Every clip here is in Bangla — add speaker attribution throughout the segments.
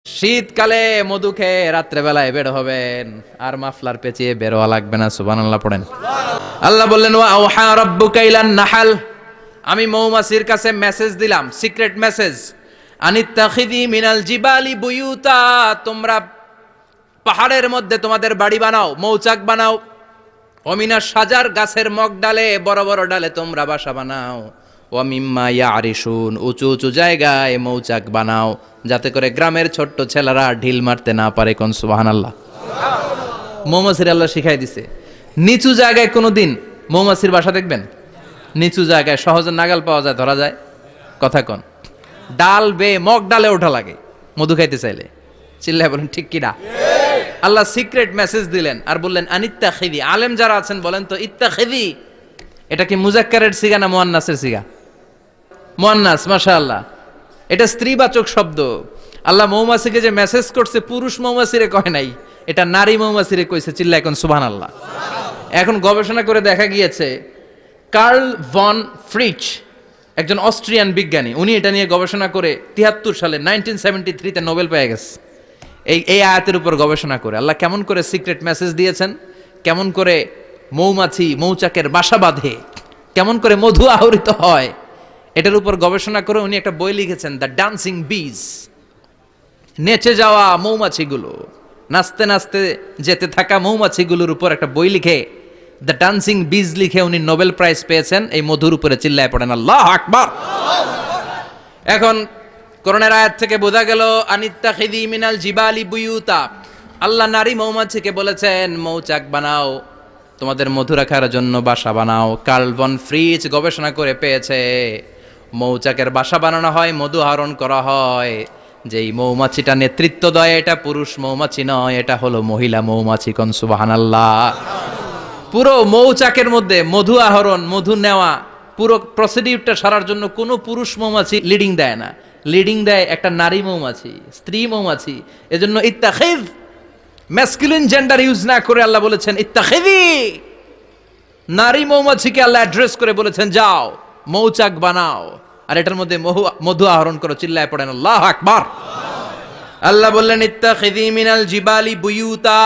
Speaker 1: শীতকালে মধু খেয়ে রাত্রেবেলায় বের হবেন, আর মাফলার পেঁচিয়ে বের হওয়া লাগবে না। সুবহানাল্লাহ পড়েন। আল্লাহ বললেন, ওয়া আওহা রাব্বুকা ইলান নাহাল, আমি মৌমাছির কাছে মেসেজ দিলাম, সিক্রেট মেসেজ, আনিত্তাখিযি মিনাল জিবালি বুয়ুতা, তোমরা পাহাড়ের মধ্যে তোমাদের বাড়ি বানাও, মৌচাক বানাও। অমিনা সাজার, গাছের মগ ডালে, বড় বড় ডালে তোমরা বাসা বানাও। ওয়া মিম্মা ইয়ারিশুন, উঁচু উঁচু জায়গায় মৌচাক বানাও, যাতে করে গ্রামের ছোট্ট ছেলেরা ঢিল মারতে না পারে। কোন সুবহানাল্লাহ। মৌমাছির আল্লাহ শিখাই দিছে, নিচু জায়গায় কোনোদিন মৌমাছির বাসা দেখবেন, নিচু জায়গায় সহজে নাগাল পাওয়া যায়, ধরা যায়। কথা কন, ডাল বে মগ ডালে ওঠা লাগে মধু খাইতে চাইলে। চিল্লায় বলেন ঠিক কিনা? আল্লাহ সিক্রেট মেসেজ দিলেন আর বললেন আনিত্তাখিযি। আলেম যারা আছেন বলেন তো, ইত্তাখিযি এটা কি মুজাক্কারের সিগা না মুয়ান্নাসের সিগা? মুয়ান্নাস, মাশাআল্লাহ। এটা স্ত্রীবাচক শব্দ। আল্লাহ মৌমাছিকে যে মেসেজ করছে, পুরুষ মৌমাছিরে কয় নাই, এটা নারী মৌমাছিরে কইছে। চিল্লা এখন সুবহানাল্লাহ। এখন গবেষণা করে দেখা গিয়েছে, কার্ল ভন ফ্রিচ, একজন অস্ট্রিয়ান বিজ্ঞানী, উনি এটা নিয়ে গবেষণা করে 73 সালে 1973-তে নোবেল পেয়ে গেছে। এই আয়াতের উপর গবেষণা করে আল্লাহ কেমন করে সিক্রেট মেসেজ দিয়েছেন, কেমন করে মৌমাছি মৌচাকের বাসা বাঁধে, কেমন করে মধু আহরিত হয়, এটার উপর গবেষণা করে উনি একটা বই লিখেছেন, দ্য ডান্সিং বিজ। নেচে যাওয়া মৌমাছিগুলো, নাচতে নাচতে যেতে থাকা মৌমাছিগুলোর উপর একটা বই লিখে, দ্য ডান্সিং বিজ লিখে উনি নোবেল প্রাইজ পেয়েছেন এই মধুর উপরে। চিল্লায় পড়েন আল্লাহু আকবার। এখন কোরআনের আয়াত থেকে বোঝা গেল, আনিত্তাখিযি মিনাল জিবালি বুয়ুতা, আল্লাহ নারী মৌমাছিকে বলেছেন মৌচাক বানাও, তোমাদের মধু রাখার জন্য বাসা বানাও। কার্ল ভন ফ্রিচ গবেষণা করে পেয়েছে, মৌচাকের বাসা বানানো হয়, মধু আহরণ করা হয়, যেই মৌমাছিটা নেতৃত্ব দেয় এটা পুরুষ মৌমাছি নয়, এটা হলো মহিলা মৌমাছি। কোন সুবহানাল্লাহ। পুরো মৌচাকের মধ্যে মধু আহরণ, মধু নেওয়া, পুরো প্রসিডিউরটা সারার জন্য কোনো পুরুষ মৌমাছি লিডিং দেয় না, লিডিং দেয় একটা নারী মৌমাছি, স্ত্রী মৌমাছি। এজন্য ইত্তাখিয, ম্যাসকুলিন জেন্ডার ইউজ না করে আল্লাহ বলেছেন ইত্তাখিযি। নারী মৌমাছিকে আল্লাহ অ্যাড্রেস করে বলেছেন যাও মৌচাক বানাও, আর এটার মধ্যে মধু আহরণ করো। চিল্লায় পড়েন আল্লাহু আকবার। আল্লাহ বললেন ইত্তাখিযি মিনাল জিবালি বুয়ুতা,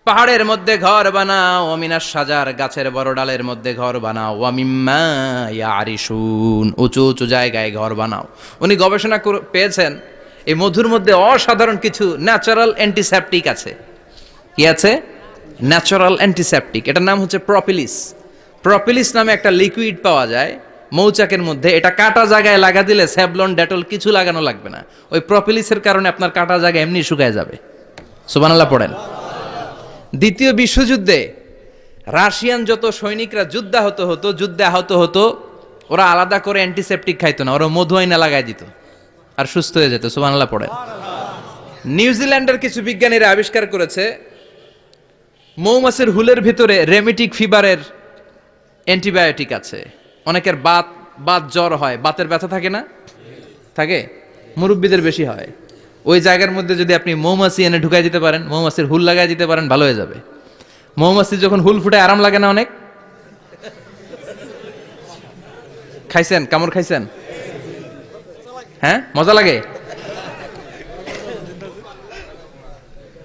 Speaker 1: পাহাড়ের মধ্যে ঘর বানাও, মিনাস সাজার, গাছের বড় ডালের মধ্যে ঘর বানাও, ওয়া মিম্মা ইয়ারিশুন, উঁচু উঁচু জায়গায় ঘর বানাও। উনি গবেষণা পেয়েছেন এই মধুর মধ্যে অসাধারণ কিছু ন্যাচারাল অ্যান্টিসেপটিক আছে। কি আছে? Natural antiseptic. এটার নাম হচ্ছে প্রপিলিস। প্রপিলিস নামে একটা লিকুইড পাওয়া যায় মৌচাকের মধ্যে। এটা কাটা জায়গায় লাগা দিলে স্যাভলন, ডেটল কিছু লাগানো লাগবে না। ওই প্রপিলিসের কারণে আপনার কাটা জায়গা এমনি শুকায় যাবে। সুবহানাল্লাহ পড়েন। দ্বিতীয় বিশ্বযুদ্ধে রাশিয়ান যত সৈনিকরা যুদ্ধে আহত হতো, ওরা আলাদা করে অ্যান্টিসেপটিক খাইতো না, ওরা মধু আইনা লাগাই দিত আর সুস্থ হয়ে যেত। সুবহানাল্লাহ পড়েন। নিউজিল্যান্ডের কিছু বিজ্ঞানীরা আবিষ্কার করেছে, মৌমাছির হুলের ভিতরে রেমিটিক ফিভারের অ্যান্টিবায়োটিক আছে। অনেকের বাত জ্বর হয়, বাতের ব্যথা থাকে না? থাকে, মুরব্বীদের বেশি হয়। ওই জায়গার মধ্যে যদি আপনি মৌমাছি এনে ঢুকাই দিতে পারেন, মৌমাছির হুল লাগাই দিতে পারেন, ভালো হয়ে যাবে। মৌমাছি যখন হুল ফুটে আরাম লাগে না অনেক? খাইছেন? কামড় খাইছেন? হ্যাঁ, মজা লাগে।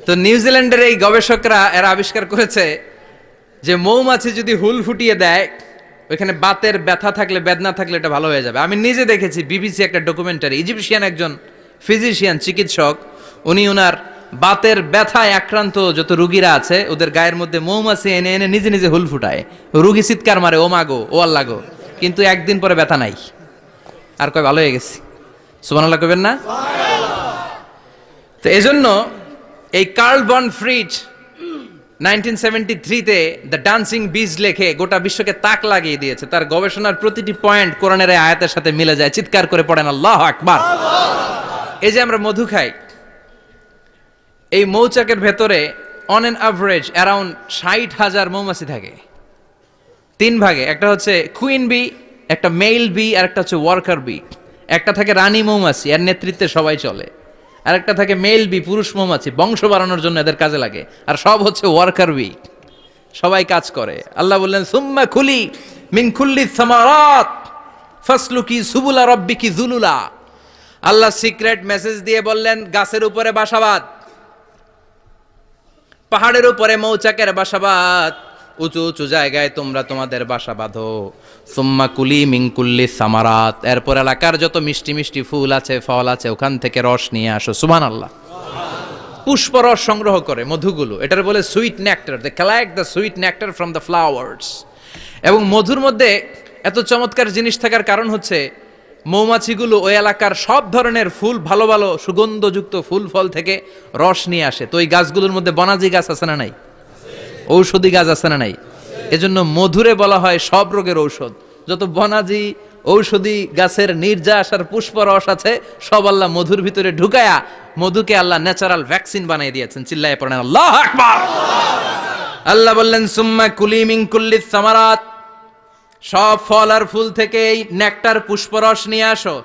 Speaker 1: তো নিউজিল্যান্ডের এই গবেষকরা এরা আবিষ্কার করেছে যে মৌমাছি যদি হুল ফুটিয়ে দেয়, ওইখানে বাতের ব্যথা থাকলে, বেদনা থাকলে এটা ভালো হয়ে যাবে। আমি নিজে দেখেছি, বিবিসি একটা ডকুমেন্টারি, ইজিপশিয়ান একজন ফিজিশিয়ান, চিকিৎসক, উনি ওনার বাতের ব্যথায় আক্রান্ত যত রুগীরা আছে ওদের গায়ের মধ্যে মৌমাছি এনে এনে নিজে নিজে হুল ফুটায়। রুগী চিৎকার মারে, ও মাগো, ও আল্লাহ গো, কিন্তু একদিন পরে ব্যথা নাই, আর কয় ভালো হয়ে গেছি। সুবহানাল্লাহ কইবেন না? তো এজন্য এই কার্ল ভন ফ্রিচ 1973-তে দ্য ডান্সিং বিজ লেখে গোটা বিশ্বকে তাক লাগিয়ে দিয়েছে। তার গবেষণার প্রতিটি পয়েন্ট কোরআনের এই আয়াতের সাথে মিলে যায়। চিৎকার করে পড়েন আল্লাহু আকবার। এই যে আমরা মধু খাই, এই মৌচাকের ভেতরে অন এন অ্যাভারেজ অ্যারাউন্ড 60,000 মৌমাছি থাকে। 3 ভাগে, একটা হচ্ছে কুইন বি, একটা মেল বি, আর একটা হচ্ছে ওয়ার্কার বি। একটা থাকে রানী মৌমাছি, এর নেতৃত্বে সবাই চলে। আর একটা থাকে মেল বি, পুরুষ মৌমাছি, বংশ বাড়ানোর জন্য এদের কাজে লাগে। আর সব হচ্ছে ওয়ার্কার বি, সবাই কাজ করে। আল্লাহ বললেন সুম্মা খুলি মিন কুল্লি সামারাত ফাসলুকি সুবুলা রাব্বিকি যুলুলা, আল্লাহ সিক্রেট মেসেজ দিয়ে বললেন, গাছের উপরে বাসাবাদ, পাহাড়ের উপরে মৌচাকের বাসাবাদ, উঁচু উঁচু জায়গায় তোমরা তোমাদের বাসা বাঁধো। সুম্মা কুলি মিন কুল্লি সামারাত, এরপর এলাকার যত মিষ্টি মিষ্টি ফুল আছে, ফল আছে, ওখান থেকে রস নিয়ে আসো। সুবহানাল্লাহ। পুষ্পরস সংগ্রহ করে মধুগুলো, এটার বলে sweet nectar. They collect the sweet nectar from the flowers. এবং মধুর মধ্যে এত চমৎকার জিনিস থাকার কারণ হচ্ছে মৌমাছিগুলো ওই এলাকার সব ধরনের ফুল, ভালো ভালো সুগন্ধযুক্ত ফুল ফল থেকে রস নিয়ে আসে। তো ওই গাছগুলোর মধ্যে বনাজি গাছ আছে না নাই? ঔষধি গাছ আছে না নাই? এজন্য মধুরে বলা হয় সব রোগের ঔষধ। যত বনাজি ঔষধি গাছের নির্যাস আর পুষ্প রস আছে, সব আল্লাহ মধুর ভিতরে ঢুকায়া মধুকে আল্লাহ ন্যাচারাল ভ্যাকসিন বানিয়ে দিয়েছেন। চিল্লায়ে পড়েন আল্লাহু আকবার। আল্লাহ বললেন, সুম্মা কুলি মিন কুল্লি সামারাত, সব ফল আর ফুল থেকে এই নেকটার পুষ্পরস নিয়ে আসো।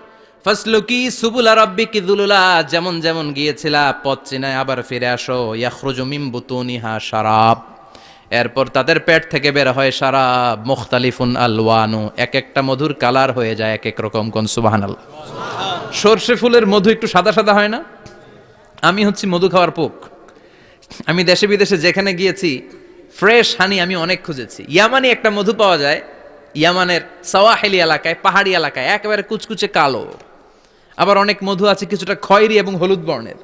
Speaker 1: ফাসলুকি সুবুলা রাব্বিকি যুলুলা, যেমন যেমন গিয়েছিলা পথ চিনায় আবার ফিরে আসো। ইয়াখরুজু মিন বুতুনিহা শারাব, এরপর তাদের পেট থেকে বের হয় শারাব। মুখতালিফুন আলওয়ানু, এক একটা মধুর কালার হয়ে যায় এক এক রকম। কোন সুবহানাল্লাহ। সরষে ফুলের মধু একটু সাদা সাদা হয় না? আমি হচ্ছি মধু খাওয়ার পোক। আমি দেশে বিদেশে যেখানে গিয়েছি ফ্রেশ হানি আমি অনেক খুঁজেছি। ইয়ামানি একটা মধু পাওয়া যায়, ইয়ামানের সাওয়াহিলি এলাকায়, পাহাড়ি এলাকায়, একেবারে কুচকুচে কালো। আবার অনেক মধু আছে কিছুটা খয়েরি এবং হলুদ বর্ণের,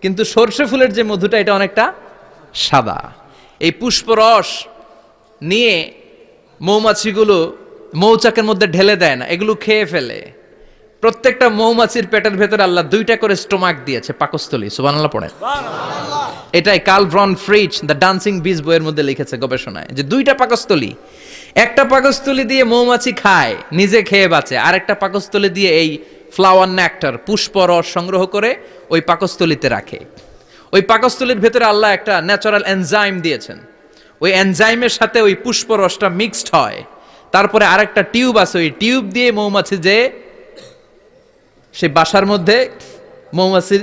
Speaker 1: কিন্তু সরষে ফুলের যে মধুটা এটা অনেকটা সাদা। এই পুষ্পরস নিয়ে মৌমাছিগুলো মৌচাকের মধ্যে ঢেলে দেয় না, এগুলো খেয়ে ফেলে। প্রত্যেকটা মৌমাছির পেটের ভেতরে আল্লাহ দুইটা করে স্টোমাক দিয়েছে, পাকস্থলী। সুবহানাল্লাহ পড়েন। এটাই Karl von Frisch the dancing bees বইয়ের মধ্যে লিখেছে গবেষণায়, যে দুইটা পাকস্থলী। একটা পাকস্থলী দিয়ে মৌমাছি খায়, নিজে খেয়ে বাঁচে, আর একটা পাকস্থলী দিয়ে এই ফ্লাওয়ার নেক্টার পুষ্পরস সংগ্রহ করে ওই পাকস্থলীতে রাখে। ওই পাকস্থলীর ভেতরে আল্লাহ একটা ন্যাচারাল এনজাইম দিয়েছেন, ওই এনজাইমের সাথে ওই পুষ্পরসটা মিক্সড হয়। তারপরে আরেকটা টিউব আছে, ওই টিউব দিয়ে মৌমাছি যে সেই বাসার মধ্যে মৌমাছির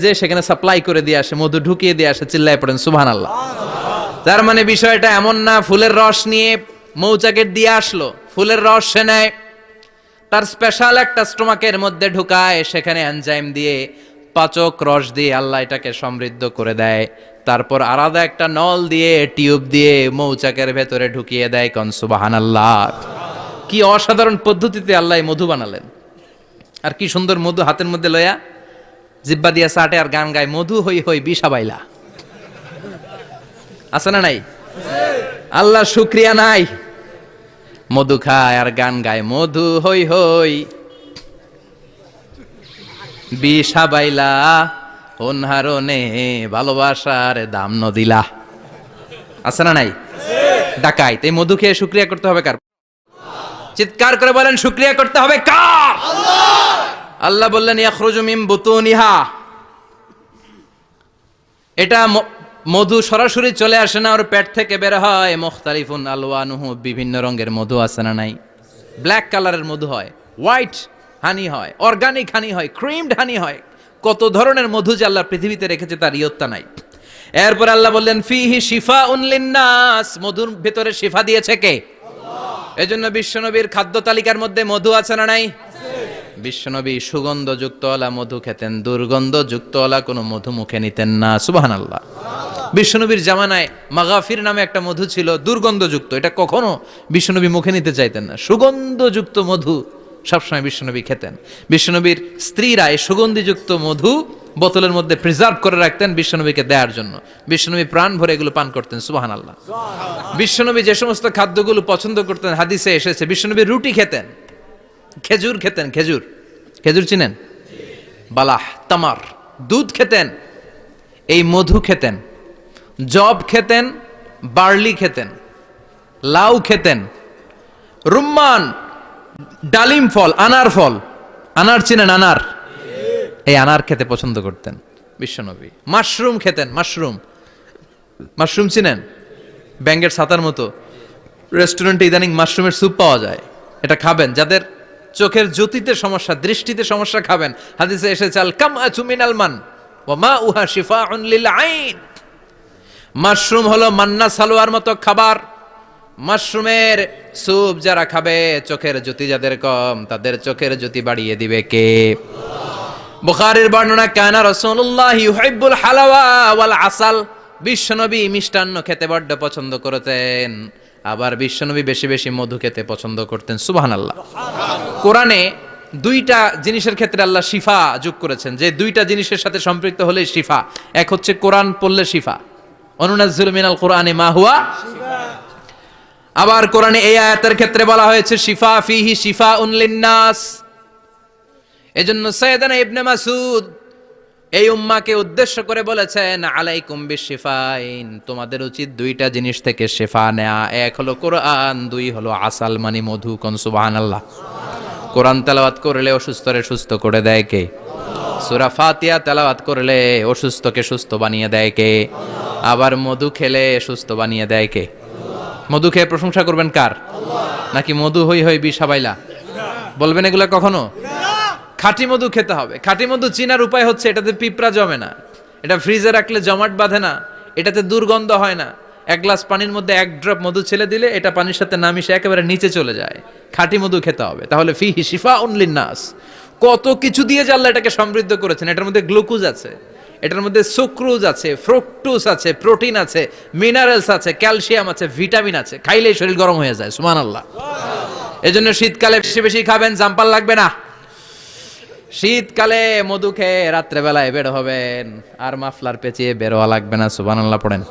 Speaker 1: যে সেখানে সাপ্লাই করে দিয়ে আসে, মধু ঢুকিয়ে দিয়ে আসে। চিল্লায় পড়েন সুবহানাল্লাহ। তার মানে বিষয়টা এমন না ফুলের রস নিয়ে মৌচাকের দিয়ে আসলো, ফুলের রস সে নেয়, তার স্পেশাল একটা স্টোমাকের মধ্যে ঢুকায়, সেখানে এনজাইম দিয়ে পাচক রস দিয়ে আল্লাহ এটাকে সমৃদ্ধ করে দেয়। তারপর আলাদা একটা নল দিয়ে টিউব দিয়ে মৌচাকের ভেতরে ঢুকিয়ে দেয়। কোন সুবহানাল্লাহ। কি অসাধারণ পদ্ধতিতে আল্লাহ মধু বানালেন। আর কি সুন্দর মধু হাতের মধ্যে লয়া জিব্বা দিয়া চাটে আর গান গায়, মধু হই হই বিষাবাইলা। আছে না নাই? আল্লাহ শুকরিয়া নাই? মধু খায় আর গান গায়, মধু হই হই বিষাবাইলা, অনহারনে ভালোবাসার দাম নদিলা। আছে না নাই? ডাকাইত। এই মধু খেয়ে শুকরিয়া করতে হবে কার? চিৎকার করে বলেন, শুকরিয়া করতে হবে কার? আল্লাহ বললেন, ইয়াখরুজু মিন বুতুনিহা, এটা মধু সরাসরি চলে আসে না, ওর পেট থেকে বের হয়। মুখতালিফুন আলওয়ানুহু, বিভিন্ন রঙের মধু আছে না নাই? ব্ল্যাক কালারের মধু হয়, হোয়াইট হানি হয়, অর্গানিক হানি হয়, ক্রিমড হানি হয়। কত ধরনের মধু যে আল্লাহ পৃথিবীতে রেখেছে তার ইয়ত্তা নাই। এরপর আল্লাহ বললেন, ফিহি শিফাউন লিন্নাস, মধুর ভিতরে শিফা দিয়েছে কে? আল্লাহ। এজন্য বিশ্বনবীর খাদ্য তালিকার মধ্যে মধু আছে না নাই? বিশ্বনবী সুগন্ধযুক্তওয়ালা মধু খেতেন, দুর্গন্ধযুক্তওয়ালা কোনো মধু মুখে নিতেন না। সুবহানাল্লাহ। বিশ্বনবীর জামানায় মাগাফির নামে একটা মধু ছিল, দুর্গন্ধযুক্ত, এটা কখনো বিশ্বনবী মুখে নিতে চাইতেন না। সুগন্ধযুক্ত মধু সবসময় বিশ্বনবী খেতেন। বিশ্বনবীর স্ত্রীরা এই সুগন্ধিযুক্ত মধু বোতলের মধ্যে প্রিজার্ভ করে রাখতেন বিশ্বনবীকে দেওয়ার জন্য। বিশ্বনবী প্রাণ ভরে এগুলো পান করতেন। সুবহানাল্লাহ। বিশ্বনবী যে সমস্ত খাদ্যগুলো পছন্দ করতেন হাদিসে এসেছে, বিশ্বনবী রুটি খেতেন, খেজুর খেতেন, খেজুর, খেজুর চিনেন? বালাহ, তামার, দুধ খেতেন, এই মধু খেতেন, জব খেতেন, বার্লি খেতেন, লাউ খেতেন, রুম্মান, ডালিম ফল, আনার ফল, আনার চিনেন? আনার, এই আনার খেতে পছন্দ করতেন বিশ্বনবী। মাশরুম খেতেন, মাশরুম, মাশরুম চিনেন? ব্যাঙ্গের ছাতার মতো। রেস্টুরেন্টে ইদানিং মাশরুমের স্যুপ পাওয়া যায়, এটা খাবেন। যাদের চোখের জ্যোতিতে সমস্যা, দৃষ্টিতে সমস্যা, খাবেন। হাদিসে এসেছে, আল কামআতু মিনাল মান ওয়া মাউহা শিফাউন লিল আইন। মাশরুম হলো মান্না সালোয়ার মতো খাবার। মাশরুমের স্যুপ যারা খাবে, চোখের জ্যোতি যাদের কম, তাদের চোখের জ্যোতি বাড়িয়ে দিবে কে? বুখারীর বর্ণনা, কানা রাসূলুল্লাহ ইউহিব্বুল হালাওয়া ওয়াল আসাল, বিশ্বনবী মিষ্টান্ন খেতে বড্ড পছন্দ করতেন, আবার বিশ্বনবী বেশি বেশি মধু খেতে পছন্দ করতেন। সুবহানাল্লাহ। কোরআনে দুইটা জিনিসের ক্ষেত্রে আল্লাহ শিফা যোগ করেছেন, যে দুইটা জিনিসের সাথে সম্পৃক্ত হলেই শিফা। এক হচ্ছে কোরআন পড়লে শিফা, অনুনাজ্জিলু মিনাল কোরআনি মা হুয়া শিফা। আবার কোরআনে এই আয়াতের ক্ষেত্রে বলা হয়েছে শিফা ফিহি শিফাউন লিন্নাস। এজন্য সাইয়েদানা ইবনে মাসউদ এই উম্মাহকে উদ্দেশ্য করে বলেছেন, আলাইকুম বিশিফাইন, তোমাদের উচিত দুইটা জিনিস থেকে শিফা নেয়া। এক হলো কোরআন, দুই হলো আসাল মানে মধু। কোন সুবহানাল্লাহ। কোরআন তেলাওয়াত করলে অসুস্থরে সুস্থ করে দেয় কে? সূরা ফাতিহা তেলাওয়াত করলে অসুস্থকে সুস্থ বানিয়ে দেয় কে? আবার মধু খেলে সুস্থ বানিয়ে দেয় কে? মধু খেয়ে প্রশংসা করবেন কার? নাকি মধু হই হই বিষ হাবাইলা বলবেন এগুলা কখনো? খাঁটি মধু খেতে হবে। খাঁটি মধু চিনার উপায় হচ্ছে এটাতে পিঁপড়া জমে না, এটা ফ্রিজে রাখলে জমাট বাঁধে না, এটাতে দুর্গন্ধ হয় না। এক গ্লাস পানির মধ্যে এক ড্রপ মধু ছেলে দিলে এটা পানির সাথে না মিশে একেবারে নিচে চলে যায়। খাঁটি মধু খেতে হবে। তাহলে ফিহি শিফাউন লিন্নাস, কত কিছু দিয়ে যে আল্লাহ এটাকে সমৃদ্ধ করেছেন। এটার মধ্যে গ্লুকোজ আছে, এটার মধ্যে সুক্রোজ আছে, ফ্রুকটোজ আছে, প্রোটিন আছে, মিনারেলস আছে, ক্যালসিয়াম আছে, ভিটামিন আছে। খাইলেই শরীর গরম হয়ে যায়। সুবহানাল্লাহ। এজন্য শীতকালে বেশি বেশি খাবেন, জাম্পার লাগবে না। শীতকালে মধু খেয়ে রাত্রে বেলায় বের হবেন, আর মাফলার পেঁচিয়ে বের হওয়া লাগবে না। সুবহানাল্লাহ পড়েন।